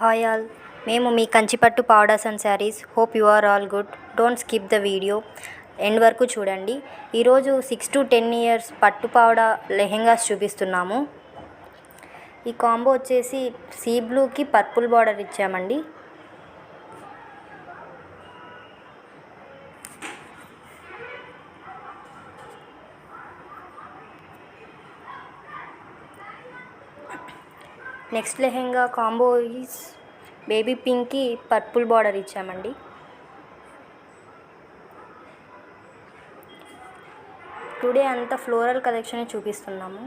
Hi all, మేము మీ Kanchipattu powders and saris. Hope you are all good. Don't skip the video, end వరకు చూడండి. ఈరోజు 6 to 10 ఇయర్స్ పట్టు పావడా లెహెంగాస్ చూపిస్తున్నాము. ఈ కాంబో వచ్చేసి సీ బ్లూకి పర్పుల్ బార్డర్ ఇచ్చామండి. Next lehenga combo is baby పింక్కి పర్పుల్ బార్డర్ ఇచ్చామండి. టుడే అంతా ఫ్లోరల్ కలెక్షన్ చూపిస్తున్నాము.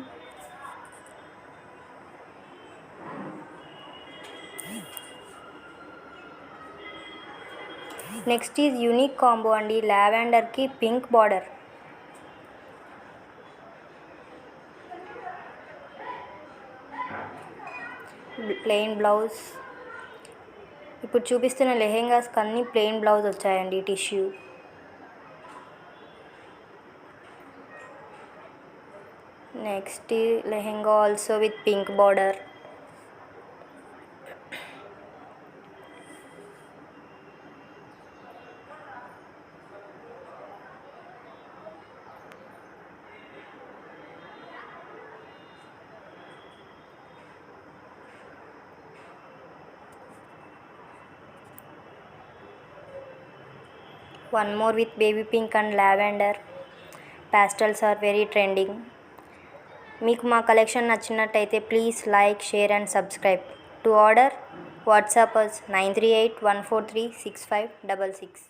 నెక్స్ట్ ఈజ్ యూనిక్ కాంబో అండి, లావెండర్కి పింక్ బార్డర్. Plain blouse. ఇప్పుడు చూపిస్తున్న లెహెంగాస్కి అన్ని ప్లెయిన్ బ్లౌజ్ వచ్చాయండి, tissue. Next lehenga also with pink border. One more with baby pink and lavender. Pastels are very trending. మీకు మా కలెక్షన్ నచ్చినట్టయితే please like, share and subscribe. To order WhatsApp us 93814365666.